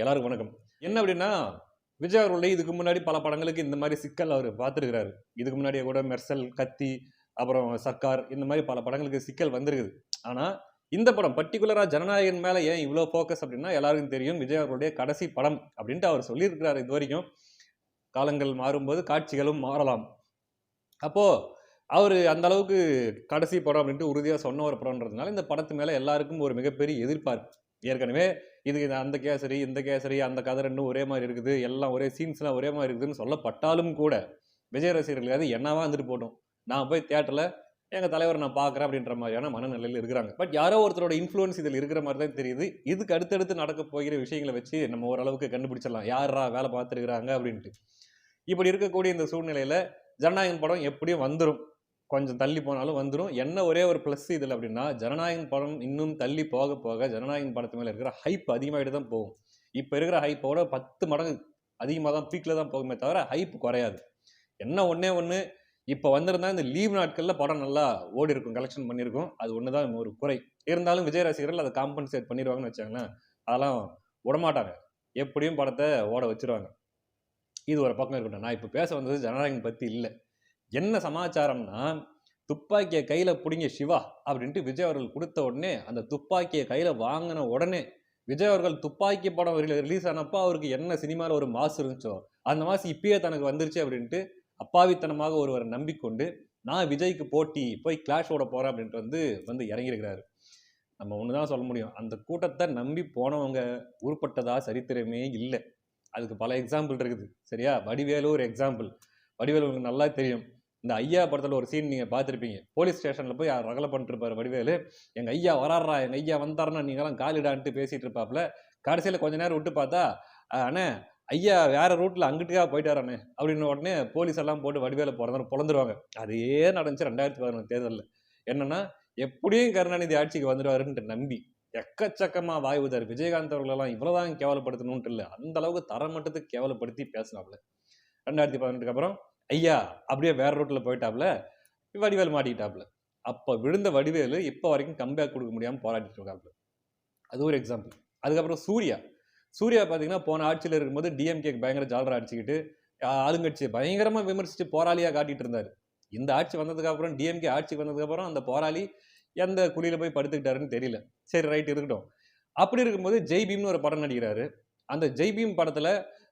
எல்லாருக்கும் வணக்கம். என்ன அப்படின்னா, விஜய் அவர்களுடைய இதுக்கு முன்னாடி பல படங்களுக்கு இந்த மாரி சிக்கல் அவரு பார்த்திருக்கிறாரு. இதுக்கு முன்னாடியே கூட மெர்சல், கத்தி, அப்புறம் சர்க்கார் இந்த மாரி பல படங்களுக்கு சிக்கல் வந்திருக்குது. ஆனா, இந்த படம் பர்ட்டிகுலரா ஜனநாயகன் மேல ஏன் இவ்ளோ ஃபோக்கஸ் அப்படின்னா, எல்லாருக்கும் தெரியும் விஜய் அவர்களுடைய கடைசி படம் அப்படின்ட்டு அவர் சொல்லியிருக்கிறாரு இதுவரைக்கும். காலங்கள் மாறும்போது காட்சிகளும் மாறலாம். அப்போ அவரு அந்த அளவுக்கு கடைசி படம் அப்படின்ட்டு உறுதியா சொன்ன ஒரு படம்ன்றதுனால, இந்த படத்து மேல எல்லாருக்கும் ஒரு மிகப்பெரிய எதிர்பார்ப்பு. ஏற்கனவே இது அந்த கேசரி, இந்த கேசரி, அந்த கதை 2ம் ஒரே மாரி இருக்குது. எல்லாம் ஒரே சீன்ஸ்லாம் ஒரே மாரி இருக்குதுன்னு சொல்லப்பட்டாலும் கூட, விஜய் ரசிகர்களாவது என்னவா இருந்துட்டு போட்டும். நான் போய் தியேட்டர்ல எங்க தலைவர நான் பார்க்குறேன் அப்படின்ற மாரியான மனநிலையில இருக்கிறாங்க. பட் யாரோ ஒருத்தரோட இன்ஃப்ளூயன்ஸ் இதில இருக்கிற மாரி தான் தெரியுது. இதுக்கு அடுத்தடுத்து நடக்கப் போகிற விஷயங்கள வச்சு நம்ம ஓரளவுக்கு கண்டுபிடிச்சிடலாம். யார்ரா வேலை பார்த்துருக்கிறாங்க அப்படின்ட்டு. இப்படி இருக்கக்கூடிய இந்த சூழ்நிலையில ஜனநாயகன் படம் எப்படியும் வந்துரும். கொஞ்சம் தள்ளி போனாலும் வந்துரும். என்ன ஒரே ஒரு ப்ளஸ் இதில அப்படின்னா, ஜனநாயகன் படம் இன்னும் தள்ளி போக போக ஜனநாயகன் படத்து மேல இருக்கிற ஹைப் அதிகமாயிட்டு தான் போகும். இப்ப இருக்கிற ஹைப்போட 10 மடங்கு அதிகமா தான் பீக்ல தான் போகுமே தவிர, ஹைப் குறையாது. என்ன ஒண்ணே ஒண்ணு, இப்ப வந்திருந்தா இந்த லீவ் நாட்கள்ல படம் நல்லா ஓடிருக்கும். கலெக்ஷன் பண்ணியிருக்கும். அது ஒண்ணு தான் ஒரு குறை. இருந்தாலும் விஜய் ரசிகர்கள் அத காம்பன்சேட் பண்ணிருவாங்கன்னு வச்சுக்கங்களேன். அதெல்லாம் விடமாட்டாங்க. எப்படியும் படத்த ஓட வச்சுருவாங்க. இது ஒரு பக்கம் இருக்கட்டும். நான் இப்ப பேச வந்தது ஜனநாயகன் பத்தி இல்ல. என்ன சமாச்சாரம்னா, துப்பாக்கிய கையில புடிங்க சிவா அப்படின்ட்டு விஜய் அவர்கள் குடுத்த உடனே, அந்த துப்பாக்கிய கையில வாங்குன உடனே, விஜய் அவர்கள் துப்பாக்கி படம் ரிலீஸ் ஆனப்ப அவருக்கு என்ன சினிமால ஒரு மாஸ் இருந்துச்சோ, அந்த மாஸ் இப்பயே தனக்கு வந்துருச்சு அப்படின்ட்டு அப்பாவித்தனமாக ஒருவரை நம்பிக்கொண்டு, நான் விஜய்க்கு போட்டி, போய் கிளாஷ் ஓட போறேன் அப்படின்ட்டு வந்து இறங்கியிருக்கிறாரு. நம்ம ஒண்ணு தான் சொல்ல முடியும். அந்த கூட்டத்த நம்பி போனவங்க உருப்பட்டதா சரித்திரமே இல்ல. அதுக்கு பல எக்ஸாம்பிள் இருக்குது. சரியா? வடிவேலு ஒரு எக்ஸாம்பிள். வடிவேலு உங்களுக்கு நல்லா தெரியும். இந்த ஐயா படத்துல ஒரு சீன் நீங்க பார்த்திருப்பீங்க. போலீஸ் ஸ்டேஷன்ல போய் ரகலை பண்ணிட்டு இருப்பாரு வடிவேலு. எங்க ஐயா வரார்றா, எங்க ஐயா வந்தாருன்னா நீங்கலாம் காலிடான்ட்டு பேசிட்டு இருப்பாப்ல. கடைசியில கொஞ்ச நேரம் விட்டு பார்த்தா, அண்ணே ஐயா வேற ரூட்ல அங்கிட்டுக்கா போயிட்டாரு அண்ணே அப்படின்ன உடனே போலீஸ் எல்லாம் போட்டு வடிவேல பொளந்துருவாங்க. அதே நடந்துச்சு 2011 தேர்தல்ல. என்னன்னா, எப்படியும் கருணாநிதி ஆட்சிக்கு வந்துருவாருன்ட்டு நம்பி எக்கச்சக்கமா வாய் ஊதாரு. விஜயகாந்த் அவர்களெல்லாம் இவ்வளவுதான் கேவலப்படுத்தணும்ட்டு இல்ல. அந்த அளவுக்கு தரமட்டத்துக்கு கேவலப்படுத்தி பேசினாப்ல. 2018க்கு அப்புறம் ஐயா அப்படியே வேற ரூட்ல போயிட்டாப்ல. வடிவேலு மாட்டிக்கிட்டாப்ல. அப்ப விழுந்த வடிவேலு இப்ப வரைக்கும் கம்பேக் கொடுக்க முடியாம போராடிட்டு இருக்காப்ல. அது ஒரு எக்ஸாம்பிள். அதுக்கப்புறம் சூர்யா. சூர்யா பார்த்தீங்கன்னா, போன ஆட்சியில இருக்கும்போது டிஎம்கேக்கு பயங்கர ஜால்ரா அடிச்சுக்கிட்டு, ஆளுங்கட்சிய பயங்கரமா விமர்சிச்சு போராளியா காட்டிட்டு இருந்தாரு. இந்த ஆட்சி வந்ததுக்கு அப்புறம் டிஎம்கே ஆட்சிக்கு வந்ததுக்கு அப்புறம் அந்த போராளி எந்த குழியில போய் படுத்துக்கிட்டாருன்னு தெரியல. சரி ரைட் இருக்கட்டும். அப்படி இருக்கும்போது ஜெய் பீம்னு ஒரு படம் நடிக்கிறாரு. அந்த ஜெய் பீம் படத்துல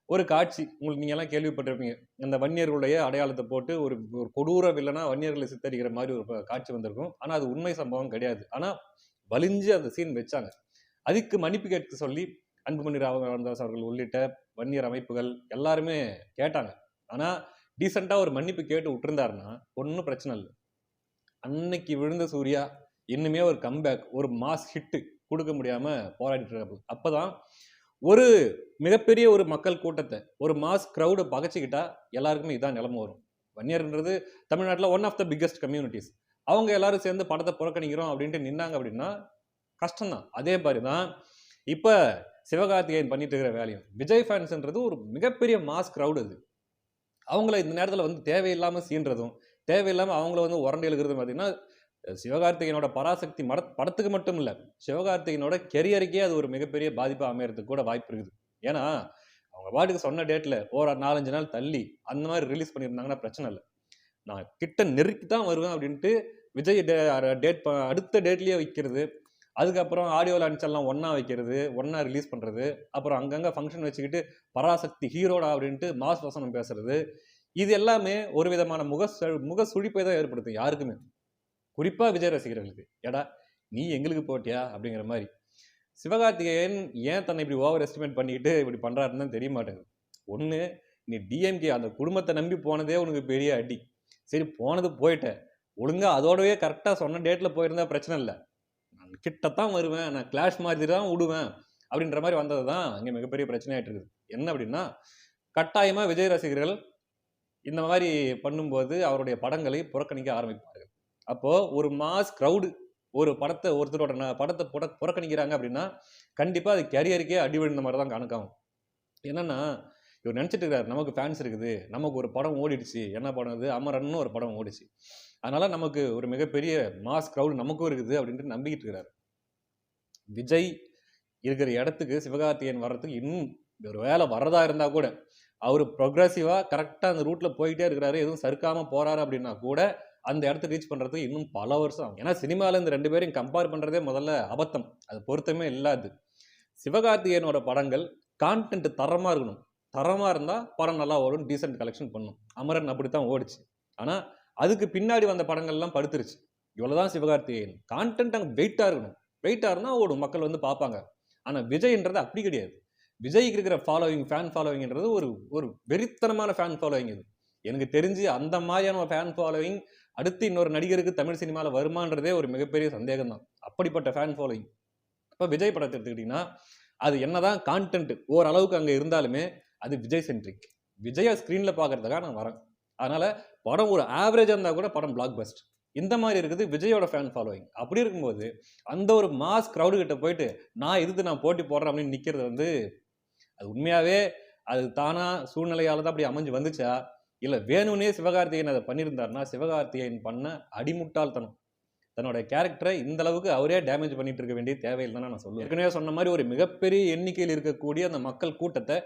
ஒரு காட்சி உங்களுக்கு நீங்க எல்லாம் கேள்விப்பட்டிருப்பீங்க. அந்த வன்னியர்களுடைய அடையாளத்த போட்டு ஒரு ஒரு கொடூர வில்லனா வன்னியர்களை சித்தரிக்கிற மாரி ஒரு காட்சி வந்திருக்கும். ஆனா அது உண்மை சம்பவம் கிடையாது. ஆனா வலிஞ்சு அந்த சீன் வச்சாங்க. அதுக்கு மன்னிப்பு கேட்க சொல்லி அன்புமணி ராமதாஸ் அவர்கள் உள்ளிட்ட வன்னியர் அமைப்புகள் எல்லாருமே கேட்டாங்க. ஆனா டீசென்ட்டா ஒரு மன்னிப்பு கேட்டு விட்டிருந்தாருன்னா ஒண்ணும் பிரச்சனை இல்ல. அன்னைக்கு விழுந்த சூர்யா இன்னுமே ஒரு கம்பேக், ஒரு மாஸ் ஹிட் குடுக்க முடியாம போராடிட்டு இருக்காப்ல. அப்பதான் ஒரு மிகப்பெரிய ஒரு மக்கள் கூட்டத்த, ஒரு மாஸ் கிரவுட பகச்சுக்கிட்டா எல்லாருக்குமே இதான் நிலைமை வரும். வன்னியர்ன்றது தமிழ்நாட்டுல one of the biggest communities. அவங்க எல்லாரும் சேர்ந்து படத்த புறக்கணிக்கிறோம் அப்படின்ட்டு நின்னாங்க அப்படின்னா கஷ்டம் தான். அதே மாரி தான் இப்ப சிவகார்த்திகேயன் பண்ணிட்டு இருக்கிற வேலையும். விஜய் ஃபேன்ஸ்ன்றது ஒரு மிகப்பெரிய மாஸ் கிரவுட் அது. அவங்கள இந்த நேரத்துல வந்து தேவையில்லாம சீன்றதும், தேவையில்லாம அவங்கள வந்து உரண்டி இழுக்கிறதும் பார்த்தீங்கன்னா, சிவகார்த்திகேயனோட பராசக்தி படத்துக்கு மட்டும் இல்ல. சிவகார்த்திகேயனோட கெரியருக்கே அது ஒரு மிகப்பெரிய பாதிப்பா அமையறதுக்கு கூட வாய்ப்பு இருக்குது. ஏன்னா, அவங்க பாட்டுக்கு சொன்ன டேட்ல ஒரு 4, 5 நாள் தள்ளி அந்த மாரி ரிலீஸ் பண்ணியிருந்தாங்கன்னா பிரச்சனை இல்ல. நான் கிட்ட நெருக்கி தான் வருவேன் அப்படின்ட்டு விஜய் டேட் அடுத்த டேட்லயே வைக்கிறது. அதுக்கப்புறம் ஆடியோ லான்ச் எல்லாம் ஒண்ணா வைக்கிறது, ஒண்ணா ரிலீஸ் பண்றது. அப்புறம் அங்கங்க ஃபங்ஷன் வச்சுக்கிட்டு பராசக்தி ஹீரோடா அப்படின்ட்டு மாஸ் வசனம் பேசுறது. இது எல்லாமே ஒரு விதமான முக சுழிப்பை தான் ஏற்படுத்தும் யாருக்குமே. குறிப்பா விஜய் ரசிகர்களுக்கு. "ஏடா நீ எங்களுக்கு போட்டியா?" அப்படிங்கிற மாரி. சிவகார்த்திகேயன் ஏன் தன்னை இப்படி ஓவர் எஸ்டிமேட் பண்ணிக்கிட்டு இப்படி பண்றாருன்னு தான் தெரிய மாட்டேங்குது. ஒண்ணு நீ டிஎம்கே அந்த குடும்பத்த நம்பி போனதே உனக்கு பெரிய அடி. சரி போனது போயிட்ட. ஒழுங்கா அதோடவே கரெக்ட்டா சொன்ன டேட்ல போயிருந்தா பிரச்சனை இல்ல. நான் கிட்டத்தான் வருவேன். நான் கிளாஷ் மாதிரி தான் விடுவேன். அப்படின்ற மாரி வந்தது தான் இங்க மிகப்பெரிய பிரச்சனையாயிட்டு இருக்குது. என்ன அப்படின்னா, கட்டாயமா விஜய் ரசிகர்கள் இந்த மாரி பண்ணும்போது அவருடைய படங்களை புறக்கணிக்க ஆரம்பிப்பார்கள். அப்போ ஒரு மாஸ் கிரவுட் ஒரு ஒருத்தரோட படத்த புறக்கணிக்கிறாங்க அப்படின்னா, கண்டிப்பா அது கேரியருக்கே அடி விழுந்த மாரி தான் கணக்காகும். என்னன்னா, இவர் நினைச்சிட்டு இருக்காரு, நமக்கு ஃபேன்ஸ் இருக்குது. நமக்கு ஒரு படம் ஓடிடுச்சு. என்ன படம் அது? அமரன்னு ஒரு படம் ஓடிச்சு. அதனால நமக்கு ஒரு மிகப்பெரிய மாஸ் கிரவுட் நமக்கும் இருக்குது அப்படின்ட்டு நம்பிக்கிட்டு இருக்கிறாரு. விஜய் இருக்கிற இடத்துக்கு சிவகார்த்திகேயன் வர்றதுக்கு இன்னும் ஒரு வேலை வர்றதா இருந்தா கூட அவர் ப்ரொக்ரெசிவா கரெக்டா அந்த ரூட்ல போயிட்டே இருக்கிறாரு, எதுவும் சறுக்காம போறாரு அப்படின்னா கூட அந்த இடத்த ரீச் பண்றதுக்கு இன்னும் பல வருஷம் ஆகும். ஏன்னா சினிமால இந்த 2 பேரையும் கம்பேர் பண்றதே முதல்ல அபத்தம், அது பொருத்தமே இல்லாது. சிவகார்த்திகேயனோட படங்கள் கான்டென்ட் தரமா இருக்கணும், தரமா இருந்தா படம் நல்லா வரும், டீசென்ட் கலெக்ஷன் பண்ணும். அமரன் அப்படித்தான் ஓடிச்சு. ஆனா அதுக்கு பின்னாடி வந்த படங்கள்லாம் படுத்துருச்சு. இவ்வளவுதான் சிவகார்த்திகேயன். கான்டென்ட் அங்க வெயிட்டா இருக்கணும், வெயிட்டா இருந்தா ஓடும், மக்கள் வந்து பார்ப்பாங்க. ஆனா விஜய்ன்றது அப்படி கிடையாது. விஜய்க்கு இருக்கிற ஃபாலோவிங், ஃபேன் ஃபாலோவிங்ன்றது ஒரு ஒரு வெறித்தனமான ஃபேன் ஃபாலோவிங் இது. எனக்கு தெரிஞ்சு அந்த மாதிரியான ஃபேன் ஃபாலோவிங் அடுத்து இன்னொரு நடிகருக்கு தமிழ் சினிமாவில் வருமானதே ஒரு மிகப்பெரிய சந்தேகம் தான். அப்படிப்பட்ட ஃபேன் ஃபாலோவிங். இப்போ விஜய் படத்தை எடுத்துக்கிட்டிங்கன்னா அது என்னதான் கான்டென்ட் ஓரளவுக்கு அங்கே இருந்தாலுமே அது விஜய் சென்ட்ரிக். விஜயை ஸ்க்ரீனில் பார்க்கறதுக்காக நான் வரேன். அதனால படம் ஒரு ஆவரேஜாக இருந்தால் கூட படம் பிளாக் பஸ்ட். இந்த மாதிரி இருக்குது விஜயோட ஃபேன் ஃபாலோவிங். அப்படி இருக்கும்போது அந்த ஒரு மாஸ் க்ரௌடு கிட்ட போயிட்டு நான் எதிர்த்து நான் போட்டி போடுறேன் அப்படின்னு நிற்கிறது வந்து அது உண்மையாவே அது தானா சூழ்நிலையால தான் அப்படி அமைஞ்சு வந்துச்சா, இல்ல வேணும்னே சிவகார்த்திகேயன் அதை பண்ணியிருந்தாருன்னா சிவகார்த்திகேயன் பண்ண அடிமுட்டாள்தனம். தன்னோட கேரக்டரை இந்த அளவுக்கு அவரே டேமேஜ் பண்ணிட்டு இருக்க வேண்டிய தேவையில்லை நான் சொல்லுவேன். ஏற்கனவே சொன்ன மாதிரி ஒரு மிகப்பெரிய எண்ணிக்கையில் இருக்கக்கூடிய அந்த மக்கள் கூட்டத்தை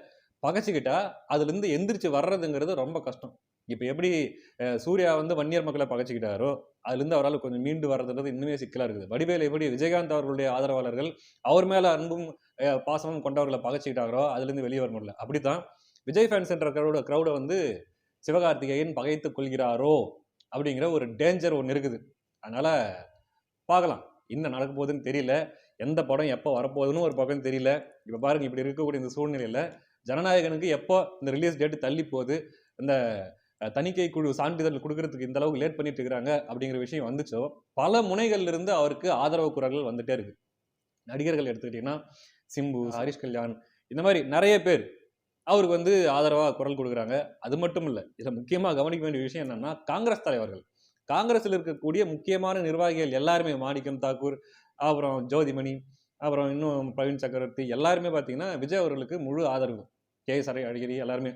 பகைச்சிக்கிட்டா அதுல இருந்து எந்திரிச்சு வர்றதுங்கிறது ரொம்ப கஷ்டம். இப்ப எப்படி சூர்யா வந்து வன்னியர் மக்களை பகைச்சிக்கிட்டாரோ அதுல இருந்து அவரால் கொஞ்சம் மீண்டு வர்றதுன்றது இன்னுமே சிக்கலா இருக்குது. வடிவேலு எப்படி விஜயகாந்த் அவர்களுடைய ஆதரவாளர்கள் அவர் மேல அன்பும் பாசமும் கொண்டவர்களை பகைச்சிக்கிட்டாரோ அதுல இருந்து வெளியே வர முடியல. அப்படித்தான் விஜய் ஃபேன்ஸ் என்ற க்ரௌடை வந்து சிவகார்த்திகேயன் பகைத்துக் கொள்கிறாரோ அப்படிங்கிற ஒரு டேஞ்சர் ஒன்று இருக்குது. அதனால பார்க்கலாம் என்ன நடக்க போகுதுன்னு தெரியல. எந்த படம் எப்போ வரப்போகுதுன்னு ஒரு பக்கம் தெரியல. இப்போ பாருங்க, இப்படி இருக்கக்கூடிய இந்த சூழ்நிலையில ஜனநாயகனுக்கு எப்போ இந்த ரிலீஸ் டேட் தள்ளி போகுது, இந்த தணிக்கை குழு சான்றிதழ் கொடுக்கறதுக்கு இந்த அளவுக்கு லேட் பண்ணிட்டு இருக்கிறாங்க அப்படிங்கிற விஷயம் வந்துச்சோ பல முனைகள்ல இருந்து அவருக்கு ஆதரவு குரல்கள் வந்துட்டே இருக்கு. நடிகர்கள் எடுத்துக்கிட்டீங்கன்னா சிம்பு, ஹரிஷ் கல்யாண், இந்த மாதிரி நிறைய பேர் அவருக்கு வந்து ஆதரவா குரல் கொடுக்குறாங்க. அது மட்டும் இல்லை, இதில் முக்கியமாக கவனிக்க வேண்டிய விஷயம் என்னன்னா காங்கிரஸ் தலைவர்கள், காங்கிரஸில் இருக்கக்கூடிய முக்கியமான நிர்வாகிகள் எல்லாருமே, மாணிக்கம் தாக்கூர், அப்புறம் ஜோதிமணி, அப்புறம் இன்னும் பிரவீன் சக்கரவர்த்தி, எல்லாருமே பார்த்தீங்கன்னா விஜய் அவர்களுக்கு முழு ஆதரவு. கே.எஸ். அழகிரி எல்லாருமே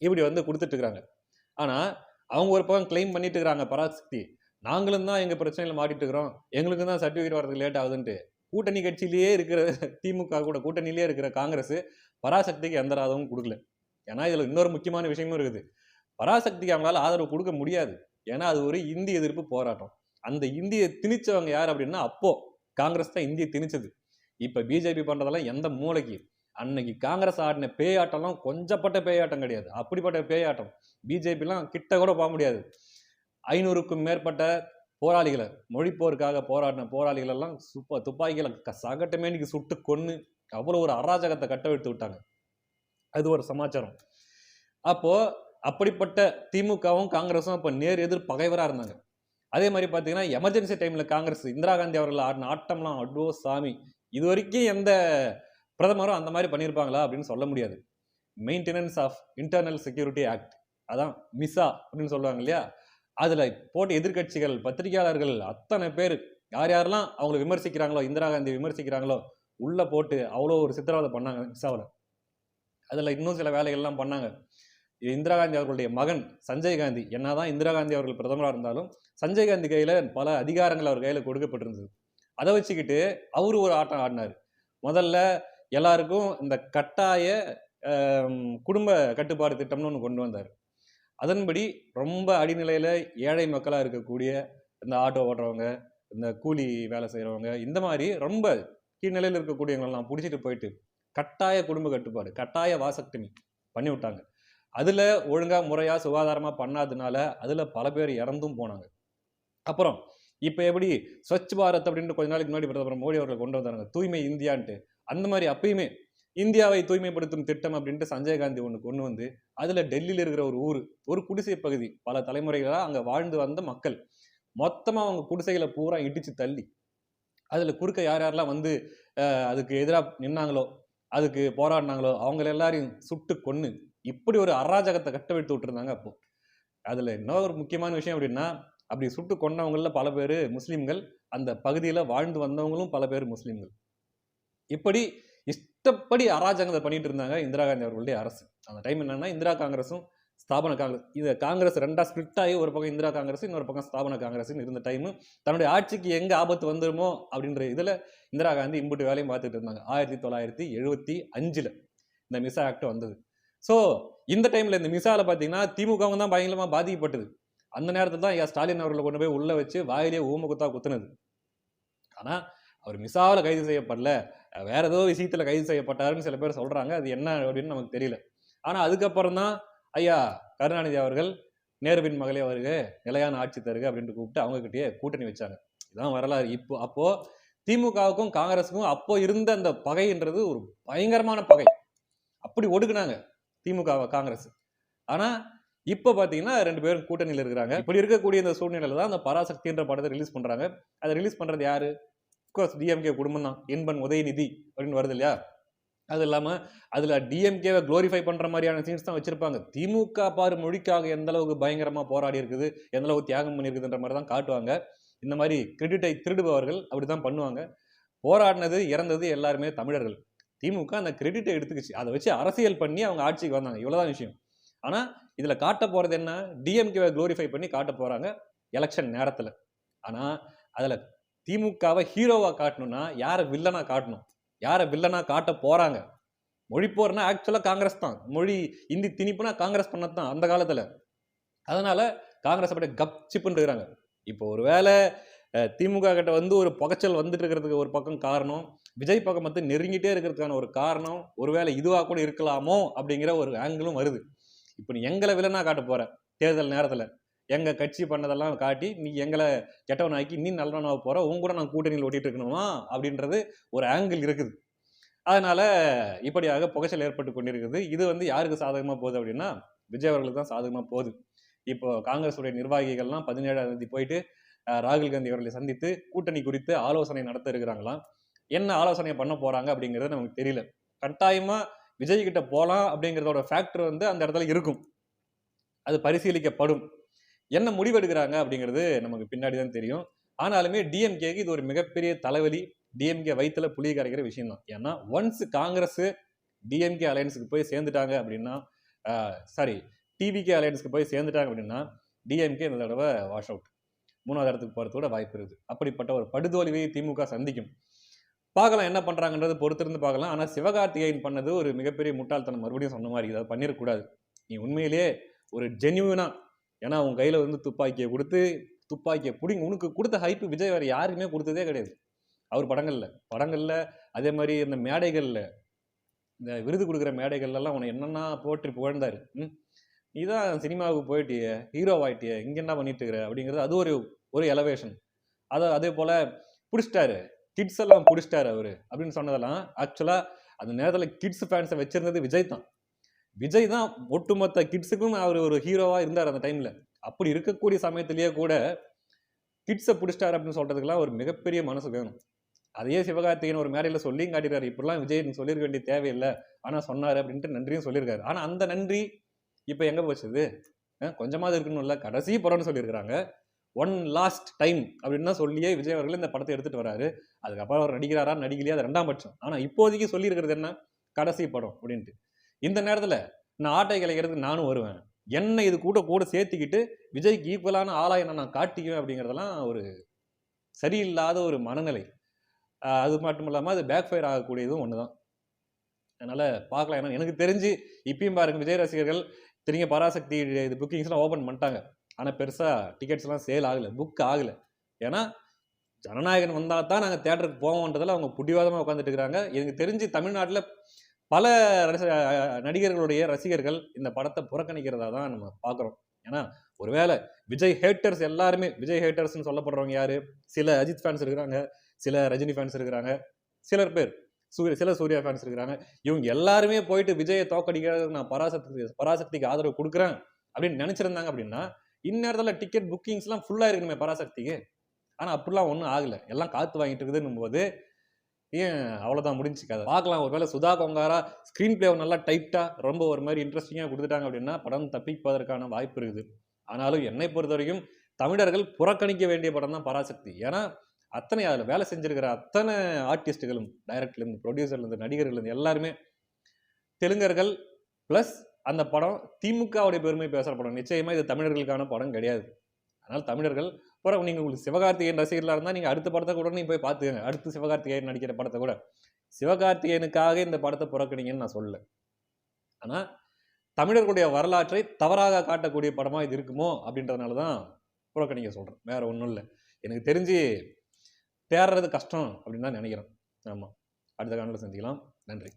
இப்படி வந்து கொடுத்துட்டு இருக்கிறாங்க. ஆனால் அவங்க ஒரு பக்கம் கிளைம் பண்ணிட்டு இருக்கிறாங்க, பராசக்தி நாங்களும் தான் எங்கள் பிரச்சனையில் மாட்டிட்டு இருக்கிறோம், எங்களுக்கு தான் சர்டிஃபிகேட் வரதுக்கு லேட் ஆகுதுன்ட்டு. கூட்டணி கட்சியிலேயே இருக்கிற திமுக கூட கூட்டணியிலேயே இருக்கிற காங்கிரஸ் பராசக்திக்கு எந்த ஆதரவும் கொடுக்கல. ஏன்னா இதில் இன்னொரு முக்கியமான விஷயமும் இருக்குது. பராசக்திக்கு அவங்களால ஆதரவு கொடுக்க முடியாது. ஏன்னா அது ஒரு இந்தி எதிர்ப்பு போராட்டம். அந்த இந்தியை திணிச்சவங்க யார் அப்படின்னா அப்போ காங்கிரஸ் தான் இந்தியை திணிச்சது. இப்ப பிஜேபி பண்றதெல்லாம் எந்த மூளைக்கு? அன்னைக்கு காங்கிரஸ் ஆடின பேயாட்டம்லாம் கொஞ்சப்பட்ட பேயாட்டம் கிடையாது. அப்படிப்பட்ட பேயாட்டம் பிஜேபிலாம் கிட்ட கூட போக முடியாது. 500க்கும் மேற்பட்ட போராளிகளை, மொழிப்போருக்காக போராடின போராளிகள் எல்லாம் துப்பாக்கிகளை சகட்டமேனிக்கு சுட்டு கொன்னு அவ்வளவு ஒரு அராஜகத்தை கட்டவிழ்த்து விட்டாங்க. அது ஒரு சமாச்சாரம். அப்போ அப்படிப்பட்ட திமுகவும் காங்கிரஸும் அப்ப நேர் எதிர் பகைவரா இருந்தாங்க. அதே மாதிரி பாத்தீங்கன்னா எமர்ஜென்சி டைம்ல காங்கிரஸ் இந்திரா காந்தி அவர்கள் ஆடின ஆட்டம்லாம் அட்வோ சாமி, இது வரைக்கும் எந்த பிரதமரும் அந்த மாதிரி பண்ணியிருப்பாங்களா அப்படின்னு சொல்ல முடியாது. Maintenance of internal security act, அதான் மிசா அப்படின்னு சொல்லுவாங்க இல்லையா, அதுல போட்டு எதிர்கட்சிகள், பத்திரிகையாளர்கள் அத்தனை பேர் யார் யாரெல்லாம் அவங்களை விமர்சிக்கிறாங்களோ, இந்திரா காந்தி விமர்சிக்கிறாங்களோ உள்ள போட்டு அவ்வளோ ஒரு சித்திரவதை பண்ணாங்க மிசாவில். அதுல இன்னும் சில வேலைகள்லாம் பண்ணாங்க. இந்திரா காந்தி அவர்களுடைய மகன் சஞ்சய் காந்தி, என்னதான் இந்திரா காந்தி அவர்கள் பிரதமராக இருந்தாலும் சஞ்சய் காந்தி கையில பல அதிகாரங்கள் அவர் கையில கொடுக்கப்பட்டிருந்தது. அதை வச்சுக்கிட்டு அவரு ஒரு ஆட்டம் ஆடினார். முதல்ல எல்லாருக்கும் இந்த கட்டாய குடும்ப கட்டுப்பாடு திட்டம்னு ஒன்று கொண்டு வந்தார். அதன்படி ரொம்ப அடிநிலையில ஏழை மக்களா இருக்கக்கூடிய இந்த ஆட்டோ ஓட்டுறவங்க, இந்த கூலி வேலை செய்யறவங்க, இந்த மாதிரி ரொம்ப கீழ்நிலையில் இருக்கக்கூடியவங்களெல்லாம் பிடிச்சிட்டு போயிட்டு கட்டாய குடும்ப கட்டுப்பாடு, கட்டாய வாசக்டமி பண்ணி விட்டாங்க. அதுல ஒழுங்கா முறையா சுகாதாரமா பண்ணாததுனால அதுல பல பேர் இறந்தும் போனாங்க. அப்புறம் இப்ப எப்படி ஸ்வச் பாரத் அப்படின்ட்டு கொஞ்ச நாளைக்கு முன்னாடி பிரதமர் மோடி அவர்கள் கொண்டு வந்தாங்க தூய்மை இந்தியான்ட்டு. அந்த மாதிரி அப்பயுமே இந்தியாவை தூய்மைப்படுத்தும் திட்டம் அப்படின்ட்டு சஞ்சய் காந்தி ஒன்று கொண்டு வந்து அதுல டெல்லியில இருக்கிற ஒரு ஊர், ஒரு குடிசை பகுதி, பல தலைமுறைகளா அங்க வாழ்ந்து வந்த மக்கள் மொத்தமா அவங்க குடிசைகளை பூரா இடிச்சு தள்ளி அதுல குறுக்க யார் யாரெல்லாம் வந்து அதுக்கு எதிராக நின்னாங்களோ, அதுக்கு போராடினாங்களோ அவங்க எல்லாரையும் சுட்டு கொன்னு இப்படி ஒரு அராஜகத்தை கட்டவிழ்த்து விட்டுருந்தாங்க. அப்போ அதுல இன்னொரு ஒரு முக்கியமான விஷயம் அப்படின்னா, அப்படி சுட்டு கொண்டவங்கள பல பேர் முஸ்லிம்கள், அந்த பகுதியில வாழ்ந்து வந்தவங்களும் பல பேர் முஸ்லிம்கள். இப்படி இஷ்டப்படி அராஜகத்தை பண்ணிட்டு இருந்தாங்க இந்திரா காந்தி அவர்களுடைய அரசு. அந்த டைம் என்னன்னா இந்திரா காங்கிரஸும் ஸ்தாபன காங்கிரஸ். இது காங்கிரஸ் ரெண்டா ஸ்பிளிட் ஆகி ஒரு பக்கம் இந்திரா காங்கிரஸ், இன்னொரு பக்கம் ஸ்தாபன காங்கிரஸ் இருந்த டைம் தன்னுடைய ஆட்சிக்கு எங்க ஆபத்து வந்துருமோ அப்படின்ற இதுல இந்திரா காந்தி இம்புட்டு வேலையும் பார்த்துட்டு இருந்தாங்க. 1975 இந்த மிசா ஆக்ட் வந்தது. ஸோ இந்த டைம்ல இந்த மிசால பாத்தீங்கன்னா திமுகவும் தான் பயங்கரமா பாதிக்கப்பட்டது. அந்த நேரத்தில் தான் ஐயா ஸ்டாலின் அவர்களை கொண்டு போய் உள்ள வச்சு வாயிலேயே ஊமகுத்தா குத்துனது. ஆனா அவர் மிசாவில் கைது செய்யப்படல, வேற ஏதோ விஷயத்துல கைது செய்யப்பட்டாருன்னு சில பேர் சொல்றாங்க. அது என்ன அப்படின்னு நமக்கு தெரியல. ஆனா அதுக்கப்புறம் தான் ஐயா கருணாநிதி அவர்கள் நேருவின் மகளே வருக, நிலையான ஆட்சி தருக அப்படின்ட்டு கூப்பிட்டு அவங்க கிட்டயே கூட்டணி வச்சாங்க. இதுதான் வரலாறு. இப்போ அப்போ திமுகவுக்கும் காங்கிரஸுக்கும் அப்போ இருந்த அந்த பகைன்றது ஒரு பயங்கரமான பகை. அப்படி ஒடுக்குனாங்க திமுக காங்கிரஸ். ஆனா இப்ப பாத்தீங்கன்னா 2 பேரும் கூட்டணியில் இருக்கிறாங்க. இப்படி இருக்கக்கூடிய இந்த சூழ்நிலையில தான் அந்த பராசக்தின்ற படத்தை ரிலீஸ் பண்றாங்க. அதை ரிலீஸ் பண்றது யாரு? அப்கோர்ஸ் டிஎம்கே குடும்பம் தான். என்பன் உதயநிதி அப்படின்னு வருது இல்லையா? அது இல்லாம அதுல டிஎம்கேவை குளோரிஃபை பண்ற மாதிரியான சீன்ஸ் தான் வச்சிருப்பாங்க. திமுக பாரு மொழிக்காக எந்த அளவுக்கு பயங்கரமா போராடி இருக்குது, எந்த அளவுக்கு தியாகம் பண்ணியிருக்குதுன்ற மாதிரி தான் காட்டுவாங்க. இந்த மாதிரி கிரெடிட்டை திருடுபவர்கள் அப்படிதான் பண்ணுவாங்க. போராடினது இறந்தது எல்லாருமே தமிழர்கள். திமுக அந்த கிரெடிட்டை எடுத்துக்கிச்சு. அதை வச்சு அரசியல் பண்ணி அவங்க ஆட்சிக்கு வந்தாங்க. இவ்வளவுதான் விஷயம். ஆனா இதுல காட்ட போறது என்ன? டிஎம்கேவை குளோரிஃபை பண்ணி காட்ட போறாங்க எலெக்ஷன் நேரத்துல. ஆனா அதுல திமுகவை ஹீரோவா காட்டணும்னா யார வில்லனா காட்டணும்? யார வில்லனா காட்ட போறாங்க? மொழி போர்னா ஆக்சுவலா காங்கிரஸ் தான். மொழி இந்தி திணிப்புனா காங்கிரஸ் பண்ணதான் அந்த காலத்துல. அதனால காங்கிரஸ் அப்படியே கப் சிப்புன்னு இருக்கிறாங்க. இப்போ ஒருவேளை திமுக கிட்ட வந்து ஒரு புகைச்சல் வந்துட்டு இருக்கிறதுக்கு ஒரு பக்கம் காரணம், விஜய் பக்கம் வந்து நெருங்கிட்டே இருக்கிறதுக்கான ஒரு காரணம் ஒருவேளை இதுவா கூட இருக்கலாமோ அப்படிங்கிற ஒரு ஆங்கிளும் வருது. இப்போ நீ எங்களை வில்லனா காட்ட போற தேர்தல் நேரத்துல, எங்க கட்சி பண்ணதெல்லாம் காட்டி நீ எங்களை கெட்டவனாக்கி நீ நல்லவனாக போற, உன் கூட நான் கூட்டணியில் ஓட்டிட்டு இருக்கணுமா அப்படின்றது ஒரு ஆங்கிள் இருக்குது. அதனால இப்படியாக புகைச்சல் ஏற்பட்டு கொண்டிருக்குது. இது வந்து யாருக்கு சாதகமா போகுது அப்படின்னா விஜய் அவர்களுக்கு தான் சாதகமா போகுது. இப்போ காங்கிரஸ் உடைய நிர்வாகிகள்லாம் 17ஆம் தேதி போயிட்டு ராகுல் காந்தி அவர்களை சந்தித்து கூட்டணி குறித்து ஆலோசனை நடத்த இருக்கிறாங்களாம். என்ன ஆலோசனை பண்ண போறாங்க அப்படிங்கிறது நமக்கு தெரியல. கட்டாயமா விஜய் கிட்ட போலாம் அப்படிங்கிறதோட ஃபேக்டர் வந்து அந்த இடத்துல இருக்கும். அது பரிசீலிக்கப்படும். என்ன முடிவெடுக்கிறாங்க அப்படிங்கிறது நமக்கு பின்னாடி தான் தெரியும். ஆனாலுமே டிஎம்கேக்கு இது ஒரு மிகப்பெரிய தலைவலி. டிஎம்கே வயிற்றுல புளி கரைக்கிற விஷயம் தான். ஏன்னா ஒன்ஸ் காங்கிரஸ் டிஎம்கே அலையன்ஸுக்கு போய் சேர்ந்துட்டாங்க அப்படின்னா, சாரி டிவிகே அலையன்ஸுக்கு போய் சேர்ந்துட்டாங்க அப்படின்னா டிஎம்கே இந்த தடவை வாஷ் அவுட், 3வது இடத்துக்கு போறதோட வாய்ப்பு இருக்குது. அப்படிப்பட்ட ஒரு படுதோல்வியை திமுக சந்திக்கும். பார்க்கலாம் என்ன பண்றாங்கன்றது பொறுத்திருந்து பார்க்கலாம். ஆனா சிவகார்த்திகேயன் பண்ணது ஒரு மிகப்பெரிய முட்டாள்தனம். மறுபடியும் சொன்ன மாதிரி இதை பண்ணிடக்கூடாது. நீ உண்மையிலேயே ஒரு ஜென்யூனா, ஏன்னா உன் கையில வந்து துப்பாக்கியை கொடுத்து துப்பாக்கியை பிடிங்க, உனக்கு கொடுத்த ஹைப்பு விஜய் வேற யாருக்குமே கொடுத்ததே கிடையாது. அவர் படங்கள்ல அதே மாதிரி இந்த மேடைகள்ல, இந்த விருது கொடுக்குற மேடைகள்ல எல்லாம் உன்னை என்னன்னா போற்றி புகழ்ந்தாரு. நீதான் சினிமாவுக்கு போயிட்டிய, ஹீரோ ஆயிட்டிய, இங்க என்ன பண்ணிட்டு இருக்கிற அப்படிங்கிறது அது ஒரு எலவேஷன். அதே போல பிடிச்சிட்டாரு, கிட்ஸ் எல்லாம் பிடிச்சிட்டாரு அவரு அப்படின்னு சொன்னதெல்லாம் ஆக்சுவலா அந்த நேரத்துல கிட்ஸ் ஃபேன்ஸை வச்சிருந்தது விஜய் தான். விஜய் தான் ஒட்டுமொத்த கிட்ஸுக்கும் அவர் ஒரு ஹீரோவா இருந்தார் அந்த டைம்ல. அப்படி இருக்கக்கூடிய சமயத்திலேயே கூட கிட்ஸை பிடிச்சிட்டாரு அப்படின்னு சொல்றதுக்கெல்லாம் ஒரு மிகப்பெரிய மனசு வேணும். அதையே சிவகார்த்திகேயன் ஒரு மேடையில சொல்லியும் காட்டிடுறாரு. இப்படிலாம் விஜய் சொல்லியிருக்க வேண்டிய தேவையில்லை, ஆனா சொன்னாரு அப்படின்ட்டு நன்றியும் சொல்லியிருக்காரு. ஆனா அந்த நன்றி இப்ப எங்க போச்சுது? கொஞ்சமாவது இருக்கணும்ல. கடைசி படம்னு சொல்லியிருக்கிறாங்க. ஒன் லாஸ்ட் டைம் அப்படின்னு தான் சொல்லியே விஜய் அவர்கள் இந்த படத்தை எடுத்துட்டு வராரு. அதுக்கப்புறம் அவர் நடிக்கிறாரா நடிக்கலையா அது 2ஆம் பட்சம். ஆனா இப்போதைக்கு சொல்லி இருக்கிறது என்ன? கடைசி படம் அப்படின்ட்டு. இந்த நேரத்துல நான் ஆட்டை கலைக்கிறதுக்கு நானும் வருவேன், என்ன இது கூட சேர்த்துக்கிட்டு விஜய்க்கு ஈக்குவலான ஆளா என்ன நான் காட்டிக்குவேன் அப்படிங்கிறதெல்லாம் ஒரு சரியில்லாத ஒரு மனநிலை. அது மட்டும் இல்லாம அது பேக் ஃபயர் ஆகக்கூடியதும் ஒண்ணுதான். அதனால பார்க்கலாம். ஏன்னா எனக்கு தெரிஞ்சு இப்பயும் பாருங்க விஜய் ரசிகர்கள் தெரியுங்க பராசக்தி இது புக்கிங்ஸ்லாம் ஓப்பன் பண்ணிட்டாங்க. ஆனா பெருசா டிக்கெட்ஸ் எல்லாம் சேல் ஆகல, புக் ஆகல. ஏன்னா ஜனநாயகன் வந்தா தான் நாங்க தியேட்டருக்கு போவோன்றதுல அவங்க புடிவாதமா உட்காந்துட்டு இருக்கிறாங்க. எனக்கு தெரிஞ்சு தமிழ்நாட்டில் பல நடிகர்களுடைய ரசிகர்கள் இந்த படத்தை புறக்கணிக்கிறதா தான் நம்ம பார்க்குறோம். ஏன்னா ஒருவேளை விஜய் ஹேட்டர்ஸ் எல்லாருமே, விஜய் ஹேட்டர்ஸ்ன்னு சொல்லப்படுறவங்க யாரு? சில அஜித் ஃபேன்ஸ் இருக்கிறாங்க, சில ரஜினி ஃபேன்ஸ் இருக்கிறாங்க, சிலர் பேர் சில சூர்யா ஃபேன்ஸ் இருக்கிறாங்க. இவங்க எல்லாருமே போயிட்டு விஜயை தோக்கடிக்கிறதுக்கு நான் பராசக்திக்கு ஆதரவு கொடுக்குறேன் அப்படின்னு நினைச்சிருந்தாங்க அப்படின்னா இந்நேரத்தில் டிக்கெட் புக்கிங்ஸ்லாம் ஃபுல்லாக இருக்கணுமே பராசக்திக்கு. ஆனால் அப்படிலாம் ஒன்றும் ஆகலை. எல்லாம் காற்று வாங்கிட்டு இருக்குதுன்னும் போது ஏன் அவ்வளோதான் முடிஞ்சு கதை. பார்க்கலாம். ஒருவேளை சுதா கொங்காரா ஸ்க்ரீன் பிளே நல்லா டைட்டாக ரொம்ப ஒரு மாதிரி இன்ட்ரெஸ்டிங்காக கொடுத்துட்டாங்க அப்படின்னா படம் தப்பிப்பதற்கான வாய்ப்பு இருக்குது. ஆனாலும் என்னை பொறுத்த வரைக்கும் தமிழர்கள் புறக்கணிக்க வேண்டிய படம் தான் பராசக்தி. ஏன்னா அத்தனை அதில் வேலை செஞ்சிருக்கிற அத்தனை ஆர்டிஸ்ட்டுகளும், டைரக்டர்லேருந்து ப்ரொடியூசர்லேருந்து நடிகர்கள்லேருந்து எல்லாருமே தெலுங்கர்கள் ப்ளஸ் அந்த படம் திமுகவுடைய பெருமை பேசுகிற படம். நிச்சயமாக இது தமிழர்களுக்கான படம் கிடையாது. அதனால் தமிழர்கள் அப்புறம் நீங்கள் உங்களுக்கு சிவகார்த்திகேயன் ரசிகர்களாக இருந்தால் நீங்கள் அடுத்த படத்தை கூட நீங்கள் போய் பார்த்துக்கங்க. அடுத்து சிவகார்த்திகேயன் நடிக்கிற படத்தை கூட. சிவகார்த்திகேயனுக்காக இந்த படத்தை புறக்கணிங்கன்னு நான் சொல்லலை. ஆனால் தமிழர்களுடைய வரலாற்றை தவறாக காட்டக்கூடிய படமாக இது இருக்குமோ அப்படின்றதுனால தான் புறக்கணிக்க சொல்கிறேன். வேறு ஒன்றும் இல்லை. எனக்கு தெரிஞ்சு தேடுறது கஷ்டம் அப்படின்னு தான் நினைக்கிறேன். ஆமாம், அடுத்த காணொளியில் சந்திக்கலாம். நன்றி.